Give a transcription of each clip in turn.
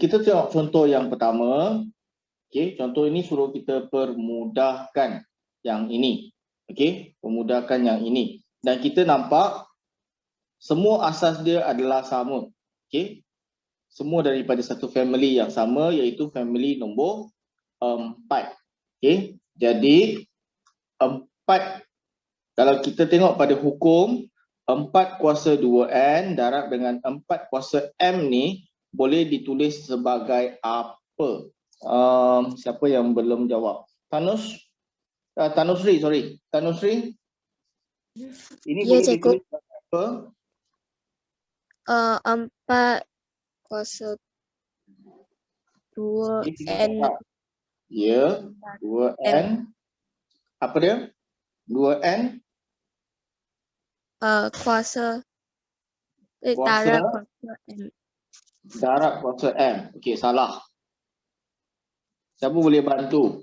Kita tengok contoh yang pertama. Okey, contoh ini suruh kita permudahkan yang ini. Okey, permudahkan yang ini. Dan kita nampak semua asas dia adalah sama. Okey. Semua daripada satu family yang sama, iaitu family nombor 4. Okey. Jadi 4, kalau kita tengok pada hukum 4 kuasa 2N darab dengan 4 kuasa M ni boleh ditulis sebagai apa? Siapa yang belum jawab? Tanusri, sorry. Tanusri? Ini Ya, boleh cikgu. ditulis sebagai apa? 4 kuasa 2N Ya, 2N. Apa dia? 2N kuasa kuasa darab kuasa M. darab kuasa M. Okey, salah. Siapa boleh bantu?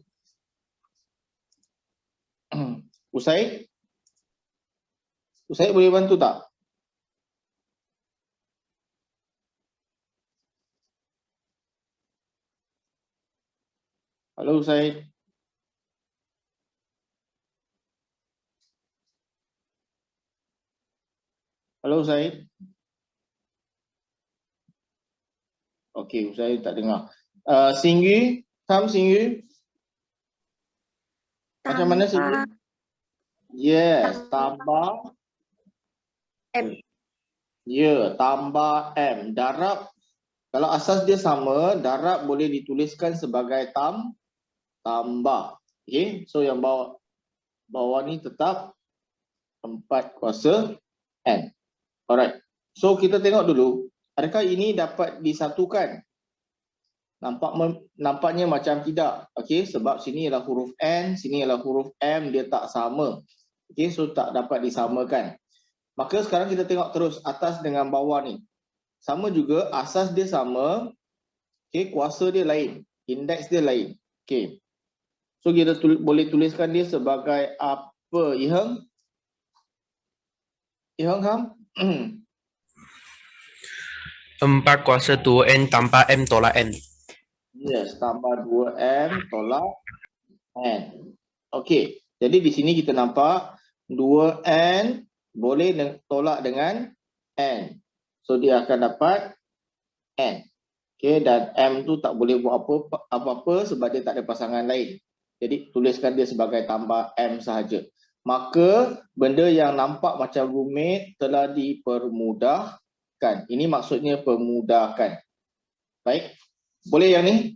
Usaid? Usaid boleh bantu tak? Halo Usaid. Halo Usaid. Okey, Usaid tak dengar. Singyu, Singyu. Macam mana Singyu? Yes, tambah M. Ya, tambah M. Darab, kalau asas dia sama, darab boleh dituliskan sebagai tambah. Okey, so yang bawah ni tetap 4 kuasa N. Alright. So kita tengok dulu, adakah ini dapat disatukan? Nampaknya macam tidak. Okey, sebab sini ialah huruf N, sini ialah huruf M, dia tak sama. Okey, so tak dapat disamakan. Maka sekarang kita tengok terus atas dengan bawah ni. Sama juga, asas dia sama. Okey, kuasa dia lain, indeks dia lain. Okey. So kita boleh tuliskan dia sebagai apa? Iheng? Iheng Ham? 4 kuasa 2N tambah M tolak N. Yes, tambah 2M tolak N. Okey, jadi di sini kita nampak 2N boleh tolak dengan N. So dia akan dapat N. Okey, dan M tu tak boleh buat apa-apa sebab dia tak ada pasangan lain. Jadi tuliskan dia sebagai tambah M sahaja. Maka benda yang nampak macam rumit telah dipermudahkan. Ini maksudnya permudahkan. Baik. Boleh yang ni?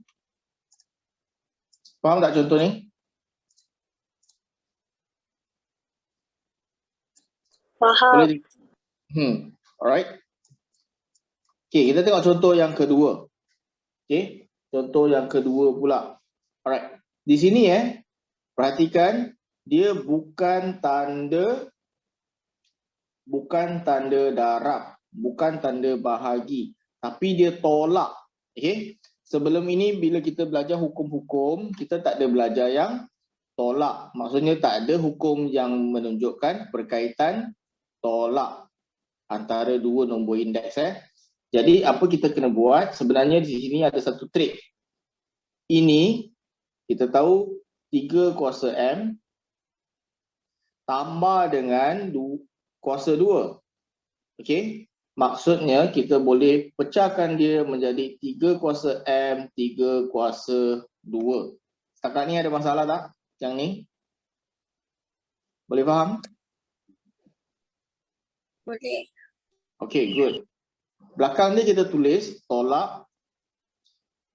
Faham tak contoh ni? Faham. Boleh. Alright. Okey, kita tengok contoh yang kedua. Okey, contoh yang kedua pula. Alright. Di sini perhatikan dia bukan tanda darab, bukan tanda bahagi, tapi dia tolak. Okey. Sebelum ini bila kita belajar hukum-hukum, kita tak ada belajar yang tolak. Maksudnya tak ada hukum yang menunjukkan berkaitan tolak antara dua nombor indeks. Jadi apa kita kena buat? Sebenarnya di sini ada satu trik. Ini kita tahu 3 kuasa M tambah dengan kuasa 2. Okey. Maksudnya kita boleh pecahkan dia menjadi 3 kuasa M, 3 kuasa 2. Setakat ni ada masalah tak? Yang ni? Boleh faham? Boleh. Okey, good. Belakang ni kita tulis tolak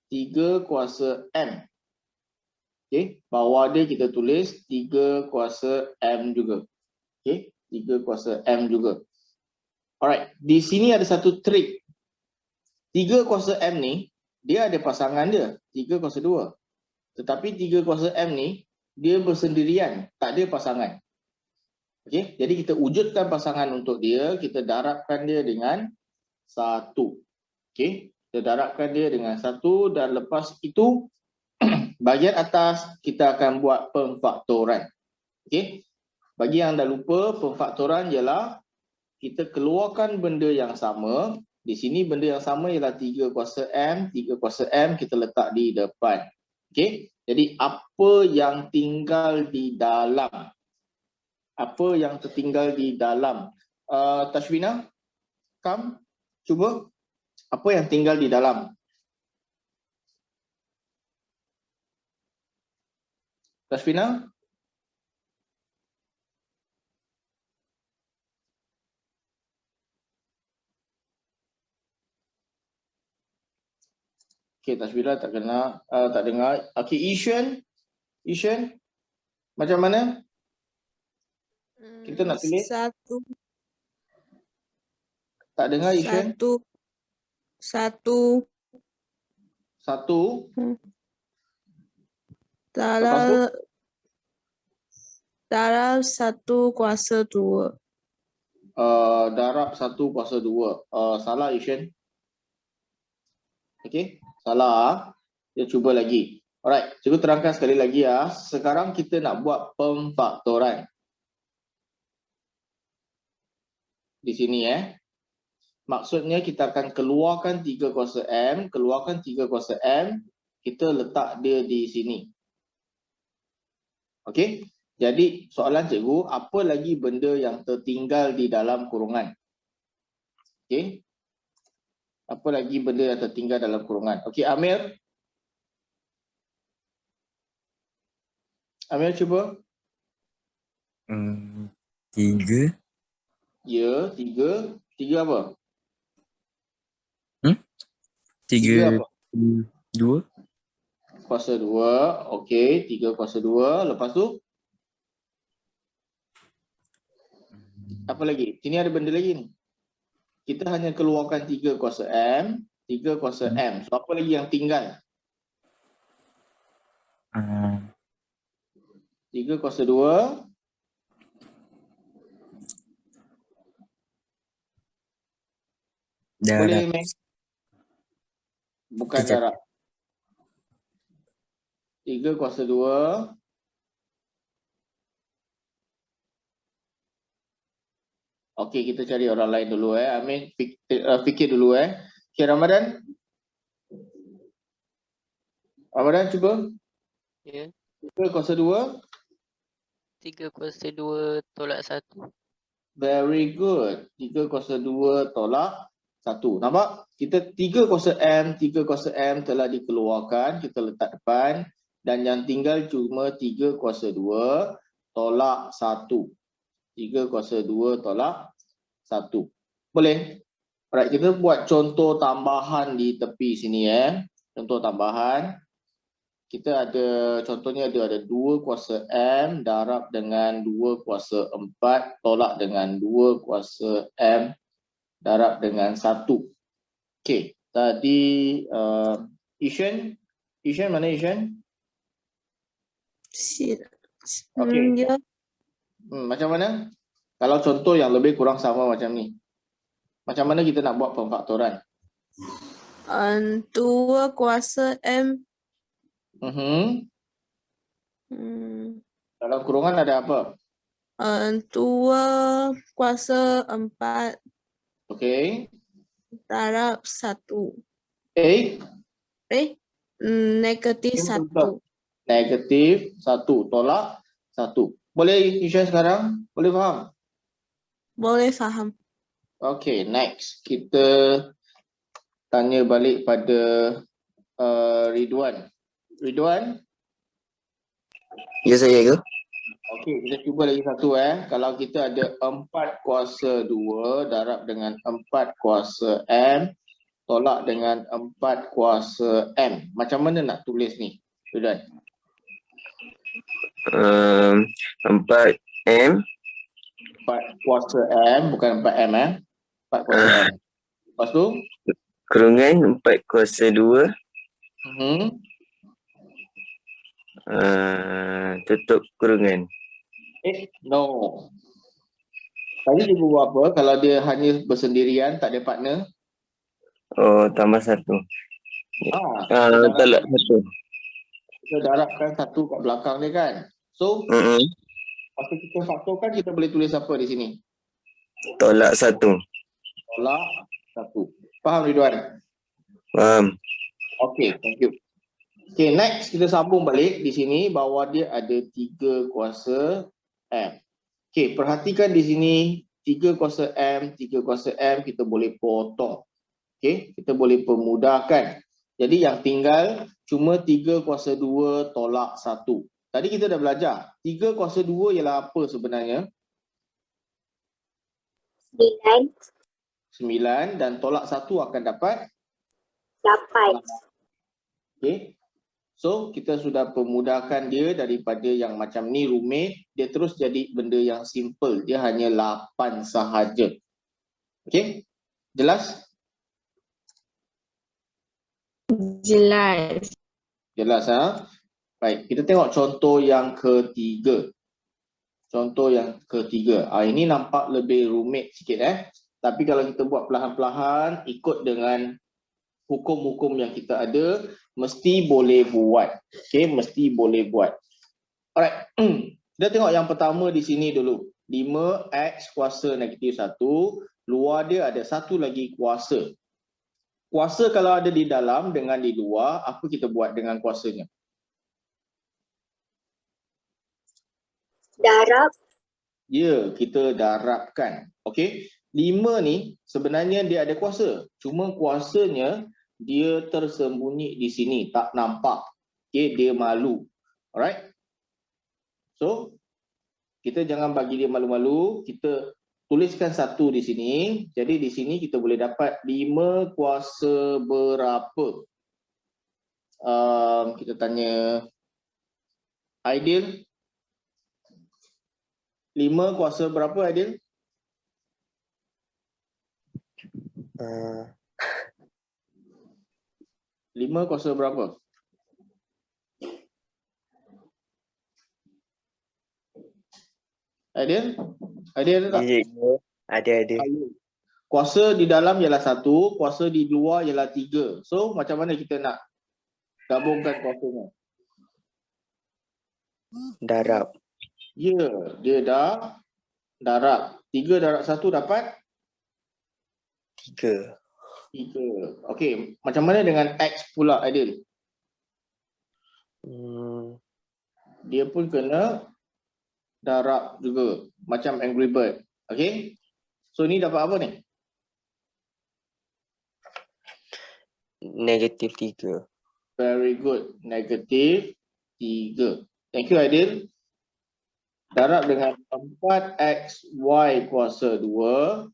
3 kuasa M. Okey, bawah dia kita tulis 3 kuasa M juga. Okey, 3 kuasa M juga. Alright, di sini ada satu trik. 3 kuasa M ni, dia ada pasangan dia, 3 kuasa 2. Tetapi 3 kuasa M ni, dia bersendirian, tak ada pasangan. Okey, jadi kita wujudkan pasangan untuk dia, kita darabkan dia dengan 1. Okey, kita darabkan dia dengan 1 dan lepas itu bahagian atas kita akan buat pemfaktoran. Okey. Bagi yang dah lupa, pemfaktoran ialah kita keluarkan benda yang sama Di sini benda yang sama ialah 3 kuasa M. 3 kuasa M kita letak di depan. Okey. Jadi apa yang tinggal di dalam? Apa yang tertinggal di dalam? Tashwina, cuba. Apa yang tinggal di dalam? Tashwina? Okey, Tashwina tak kena, tak dengar. Okey, Ishan, macam mana? Kita nak tulis? Satu. Tak dengar, Ishan? Satu. Satu. Darab 1 kuasa 2. Darab 1 kuasa 2. Salah, Ishan. Okey, salah. Dia cuba lagi. Alright, cuba terangkan sekali lagi ya. Sekarang kita nak buat pemfaktoran. Di sini maksudnya kita akan keluarkan 3 kuasa M, kita letak dia di sini. Okey. Jadi soalan cikgu, apa lagi benda yang tertinggal di dalam kurungan? Okey. Apa lagi benda yang tertinggal dalam kurungan? Okey, Amir. Amir cuba. 3. Ya, 3. 3 apa? 3 apa? 2. Kuasa 2. Okey, 3 kuasa 2. Lepas tu? Apa lagi? Sini ada benda lagi ni. Kita hanya keluarkan 3 kuasa M, 3 kuasa M. So, apa lagi yang tinggal? 3 kuasa 2. Boleh, Mek? Bukan darab. 3 kuasa 2. Okey, kita cari orang lain dulu Amin, fikir dulu Okay, Ramadan. Ramadan cuba. Ya. 3 kuasa 2. 3 kuasa 2 tolak 1. Very good. 3 kuasa 2 tolak 1. Nampak? Kita 3 kuasa M, 3 kuasa M telah dikeluarkan, kita letak depan. Dan yang tinggal cuma 3 kuasa 2 tolak 1. 3 kuasa 2 tolak 1. Boleh? Alright, kita buat contoh tambahan di tepi sini Contoh tambahan. Kita ada, contohnya ada 2 kuasa M darab dengan 2 kuasa 4 tolak dengan 2 kuasa M darab dengan 1. Okey, tadi Ishan mana Ishan? Okey. Ya. Macam mana? Kalau contoh yang lebih kurang sama macam ni. Macam mana kita nak buat pemfaktoran? 2 kuasa M. Dalam kurungan ada apa? 2 kuasa 4 Okey. darab 1. Negatif 1. Negatif 1 tolak 1. Boleh Ishan sekarang? Boleh faham? Boleh faham. Okey, next. Kita tanya balik pada Ridwan. Ridwan? Ya, saya ke? Okey, kita cuba lagi satu Kalau kita ada 4 kuasa 2 darab dengan 4 kuasa M tolak dengan 4 kuasa M. Macam mana nak tulis ni, Ridwan? 4M 4 kuasa M, bukan 4M 4 kuasa M. Lepas tu? kurungan 4 kuasa 2 tutup kurungan. No. Tadi dia buat apa? Kalau dia hanya bersendirian, tak ada partner? Oh, tambah 1. Tolak 1. Kita darabkan 1 kat belakang dia kan? So, masa kita faktorkan, kita boleh tulis apa di sini? Tolak 1. Tolak 1. Faham Ridwan? Faham. Okay, thank you. Okay, next kita sambung balik di sini bahawa dia ada 3 kuasa M. Okay, perhatikan di sini 3 kuasa M kita boleh potong. Okay, kita boleh pemudahkan. Jadi yang tinggal cuma 3 kuasa 2 tolak 1. Tadi kita dah belajar. 3 kuasa 2 ialah apa sebenarnya? 9. 9 dan tolak 1 akan dapat 8. Okay. So kita sudah pemudahkan dia daripada yang macam ni rumit, dia terus jadi benda yang simple. Dia hanya 8 sahaja. Okay. Jelas? Jelas. Jelas ha? Baik, kita tengok contoh yang ketiga. Contoh yang ketiga. Ini nampak lebih rumit sikit Tapi kalau kita buat perlahan-lahan ikut dengan hukum-hukum yang kita ada, mesti boleh buat. Okay, mesti boleh buat. Alright. Kita tengok yang pertama di sini dulu. 5x kuasa negatif 1. Luar dia ada satu lagi kuasa. Kuasa kalau ada di dalam dengan di luar, apa kita buat dengan kuasanya? Darab. Ya, kita darabkan. Okey. 5 ni sebenarnya dia ada kuasa. Cuma kuasanya dia tersembunyi di sini, tak nampak. Okey, dia malu. Alright. So, kita jangan bagi dia malu-malu, kita tuliskan 1 di sini. Jadi di sini kita boleh dapat 5 kuasa berapa? Kita tanya Aidil. 5 kuasa berapa Aidil? 5 kuasa berapa? Aidil? Aidil ada tak? Ada. Kuasa di dalam ialah 1, kuasa di luar ialah 3. So macam mana kita nak gabungkan kuasanya? Darab. Ya, dia dah darab. 3 darab 1 dapat 3. 3. Okey, macam mana dengan X pula Aidil? Dia pun kena darab juga, macam Angry Bird. Okey. So ni dapat apa ni? Negatif 3. Very good. Negatif 3. Thank you Aidil. Darab dengan 4xy kuasa 2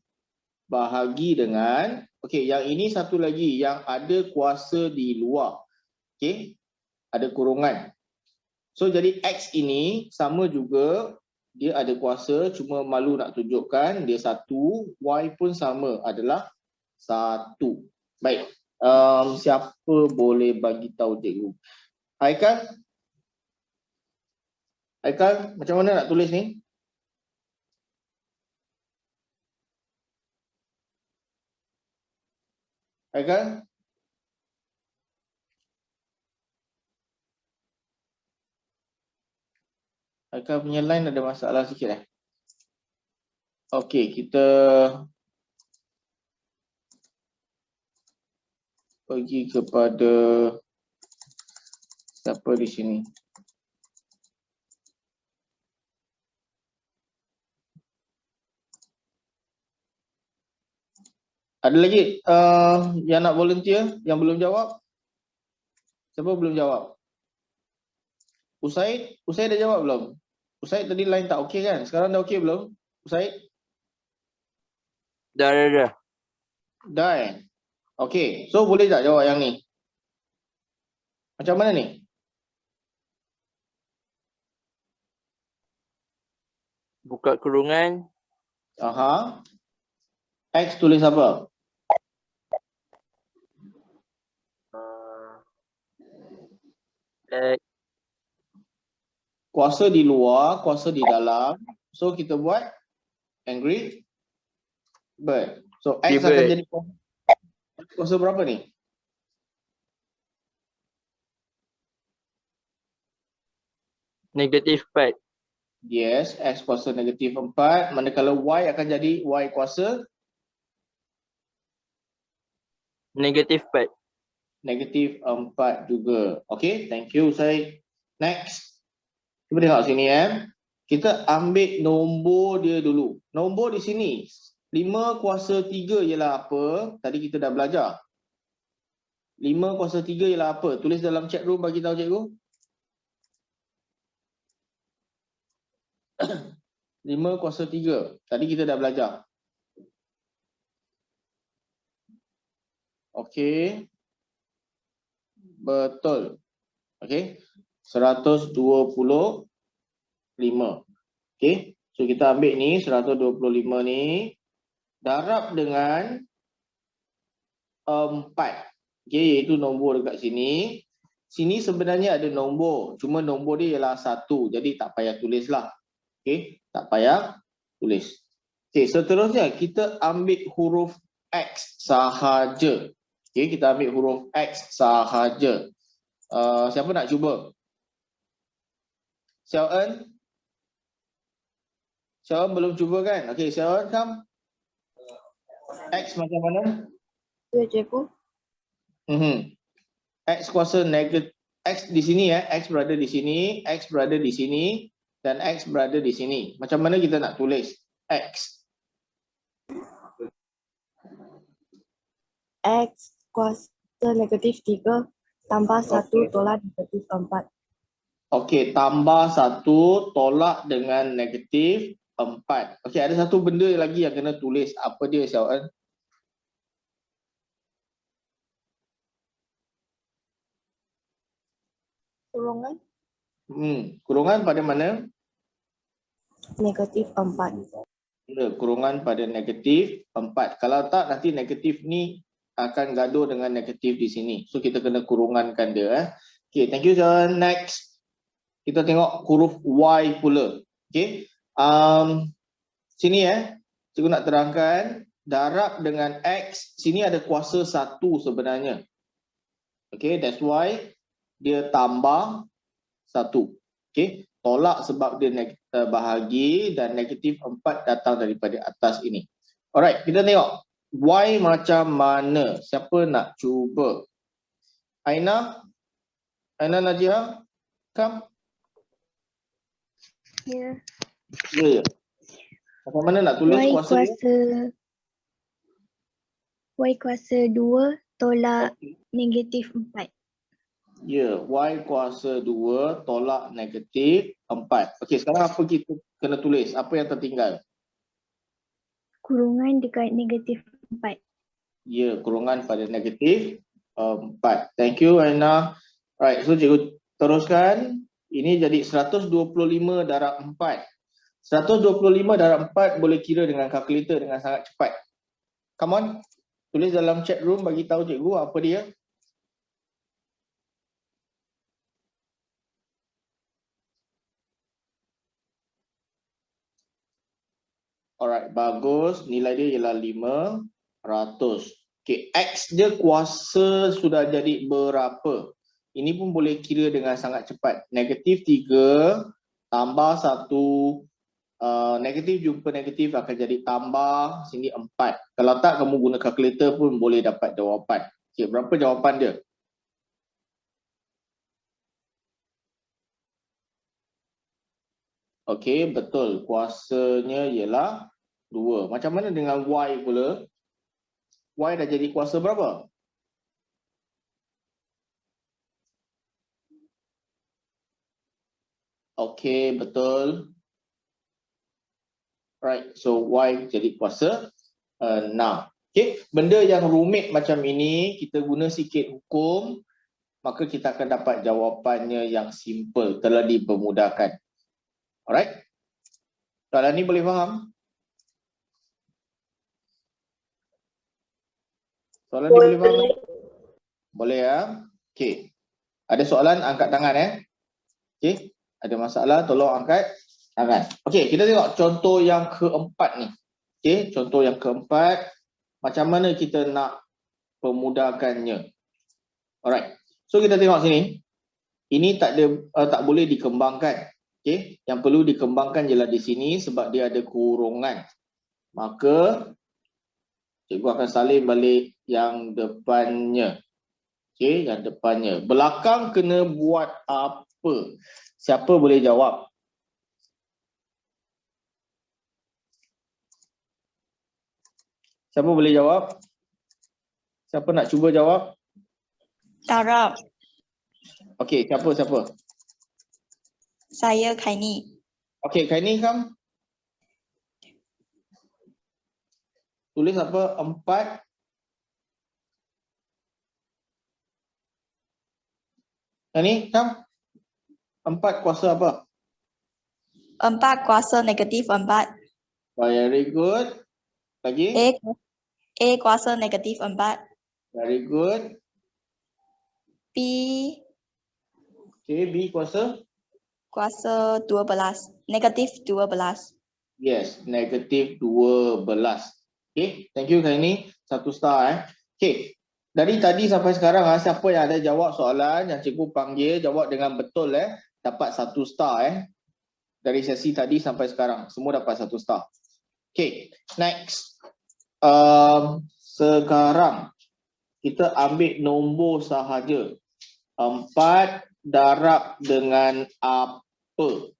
bahagi dengan, okey, yang ini satu lagi yang ada kuasa di luar. Okey, ada kurungan. So jadi x ini sama juga, dia ada kuasa, cuma malu nak tunjukkan dia 1, y pun sama adalah 1. Baik, siapa boleh bagi tahu cikgu? Haikal? Haikal, macam mana nak tulis ni? Haikal? Haikal punya line ada masalah sikit Okey, kita pergi kepada siapa di sini? Ada lagi yang nak volunteer, yang belum jawab? Siapa belum jawab? Usaid? Usaid dah jawab belum? Usaid tadi line tak okey kan? Sekarang dah okey belum? Usaid? Dah. Dah Okey, so boleh tak jawab yang ni? Macam mana ni? Buka kurungan. Aha. X tulis apa? X. Kuasa di luar, kuasa di dalam. So kita buat Angry Bird. So X Bird. akan jadi kuasa berapa ni? Negatif 4. Yes, X kuasa negatif 4. Manakala Y akan jadi Y kuasa Negatif 4. Negatif 4 juga. Okay, thank you Syed. Next. Cuba tengok sini Kita ambil nombor dia dulu. Nombor di sini 5 kuasa 3 ialah apa? Tadi kita dah belajar. 5 kuasa 3 ialah apa? Tulis dalam chat room bagi tahu cikgu. 5 kuasa 3. Tadi kita dah belajar. Okey. Betul. Okey. 125. Okey. So kita ambil ni 125 ni darab dengan 4. Okey, iaitu nombor dekat sini. Sini sebenarnya ada nombor, cuma nombor dia ialah 1. Jadi tak payah tulislah. Okey, tak payah tulis. Okey, seterusnya kita ambil huruf X sahaja. Okey, kita ambil huruf X sahaja. Siapa nak cuba? Xiaoen? Xiaoen belum cuba kan? Okey, Xiaoen come. X macam mana? Ya, cikgu. X kuasa negatif. X di sini X berada di sini, X berada di sini, dan X berada di sini. Macam mana kita nak tulis X? X kuasa negatif 3 tambah 1 tolak negatif 4. Okey, tambah 1 tolak dengan negatif 4. Okey, ada satu benda lagi yang kena tulis. Apa dia, Xiaoen? Kurungan Kurungan pada mana? negatif 4. Ya, kurungan pada negatif 4. Kalau tak, nanti negatif ni akan gaduh dengan negatif di sini. So, kita kena kurungankan dia. Okey, thank you, John. Next. Kita tengok huruf Y pula. Okey. Sini cikgu nak terangkan. Darab dengan X. Sini ada kuasa 1 sebenarnya. Okey, that's why dia tambah 1. Okey. Tolak sebab dia bahagi dan negatif 4 datang daripada atas ini. Alright, kita tengok Y macam mana. Siapa nak cuba? Aina? Aina Najia? Come. Ya. Ya. Macam mana nak tulis kuasa dia? Y kuasa 2 tolak negatif 4. Ya, Y kuasa 2 tolak negatif 4. Okey, sekarang apa kita kena tulis? Apa yang tertinggal? Kurungan dekat negatif 4. Ya, kurungan pada negatif 4. Thank you, Aina. Right, so cikgu teruskan. Ini jadi 125 darab 4. 125 darab 4 boleh kira dengan kalkulator dengan sangat cepat. Come on. Tulis dalam chat room bagi tahu cikgu apa dia. Alright, bagus. Nilai dia ialah 500. Okay, X dia kuasa sudah jadi berapa? Ini pun boleh kira dengan sangat cepat. Negatif 3 tambah 1. Negatif jumpa negatif akan jadi tambah. Sini 4. Kalau tak, kamu guna kalkulator pun boleh dapat jawapan. Okay, berapa jawapan dia? Okey, betul. Kuasanya ialah 2. Macam mana dengan Y pula? Y dah jadi kuasa berapa? Okey, betul. Right, so Y jadi kuasa 6. Okey, benda yang rumit macam ini, kita guna sikit hukum, maka kita akan dapat jawapannya yang simple, telah dipermudahkan. Alright. Soalan ni boleh faham? Soalan ni boleh faham? Boleh ya? Okey. Ada soalan, angkat tangan Okey. Ada masalah, tolong angkat tangan. Okey, kita tengok contoh yang keempat ni. Okey, contoh yang keempat. Macam mana kita nak pemudahkannya? Alright. So kita tengok sini. Ini tak boleh dikembangkan. Okey, yang perlu dikembangkan ialah di sini sebab dia ada kurungan. Maka cikgu akan salin balik yang depannya. Okey, yang depannya. Belakang kena buat apa? Siapa boleh jawab? Siapa boleh jawab? Siapa nak cuba jawab? Darab. Okey, siapa? Saya Kaini. Okey, Kaini kam. Tulis apa? 4. Kaini kam. 4 kuasa apa? 4 kuasa negatif 4. Very good. Lagi? A kuasa negatif 4. Very good. B Okey, B kuasa? kuasa 12. Negatif 12. Yes, negatif 12. Okay, thank you Kaini. 1 star Okay, dari tadi sampai sekarang siapa yang ada jawab soalan yang cikgu panggil jawab dengan betul dapat 1 star dari sesi tadi sampai sekarang. Semua dapat 1 star. Okay, next. Sekarang kita ambil nombor sahaja. 4 darab dengan apa?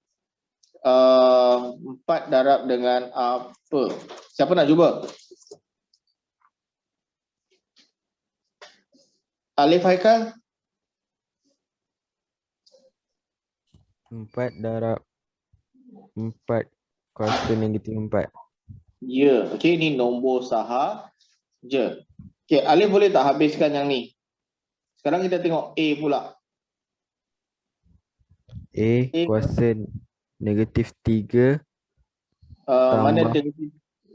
4 darab dengan apa? Siapa nak cuba? Alif Haikal? 4 darab 4 kuasa negatif 4. Ya, okey, ni nombor sahaja. Okey, Alif boleh tak habiskan yang ni? Sekarang kita tengok A pula. A kuasa negatif 3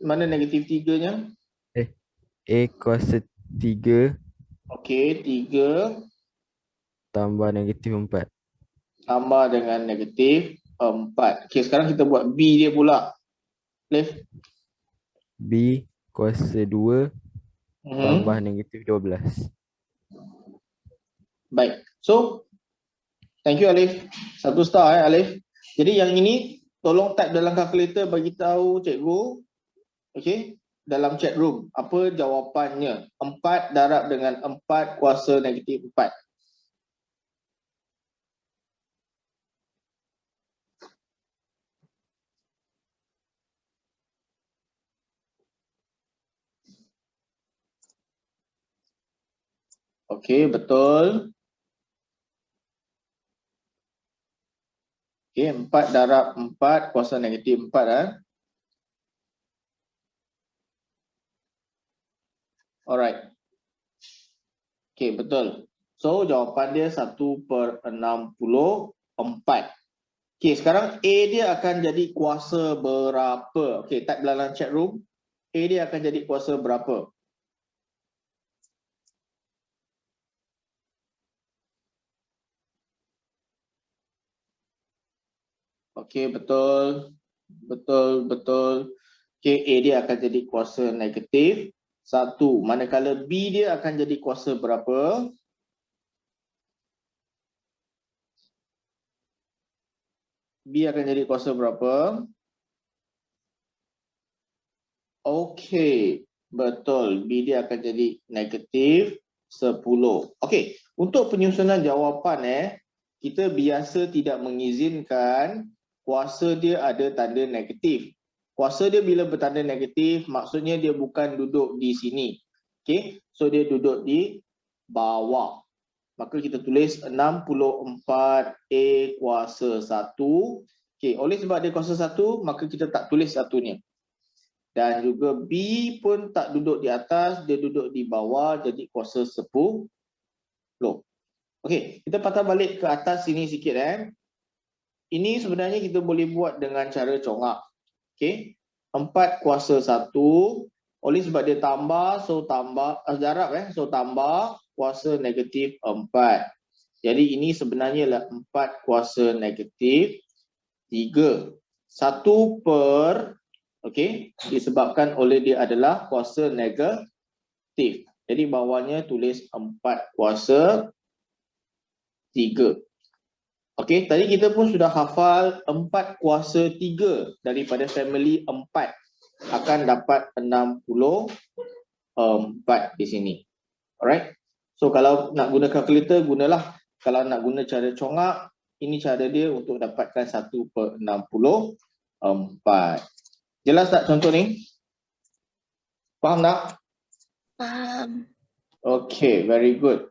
Mana negatif 3-nya? A kuasa 3 Okey, 3 tambah negatif 4. tambah dengan negatif 4. Okey, sekarang kita buat B dia pula. Alif. B kuasa 2 tambah negatif 12. Baik. So, thank you Alif. 1 star Alif. Jadi yang ini tolong type dalam kalkulator bagi tahu cikgu. Okey, dalam chat room apa jawapannya? 4 darab dengan 4 kuasa negatif 4. Okey, betul. Okey, 4 darab 4 kuasa negatif 4 Alright. Okey, betul. So, jawapan dia 1/64. Okey, sekarang A dia akan jadi kuasa berapa? Okey, type dalam chat room. A dia akan jadi kuasa berapa? Okey, betul. Betul. Okey, A dia akan jadi kuasa negatif 1. Manakala B dia akan jadi kuasa berapa? B akan jadi kuasa berapa? Okey, betul. B dia akan jadi negatif 10. Okey, untuk penyusunan jawapan kita biasa tidak mengizinkan kuasa dia ada tanda negatif. Kuasa dia bila bertanda negatif, maksudnya dia bukan duduk di sini. Okey, so dia duduk di bawah. Maka kita tulis 64A kuasa 1. Okey, oleh sebab dia kuasa 1, maka kita tak tulis satunya. Dan juga B pun tak duduk di atas, dia duduk di bawah, jadi kuasa 10. Okey, kita patah balik ke atas sini sikit Ini sebenarnya kita boleh buat dengan cara congak. Okey, 4 kuasa 1, oleh sebab dia tambah, so tambah darab so tambah kuasa negatif 4. Jadi ini sebenarnya lah 4 kuasa negatif 3. 1 per okey, disebabkan oleh dia adalah kuasa negatif. Jadi bawahnya tulis 4 kuasa 3. Okey, tadi kita pun sudah hafal 4 kuasa 3 daripada family 4 akan dapat 64. 4 di sini. Alright. So kalau nak guna kalkulator, gunalah. Kalau nak guna cara congak, ini cara dia untuk dapatkan 1/64. Jelas tak contoh ni? Faham tak? Faham. Okay, very good.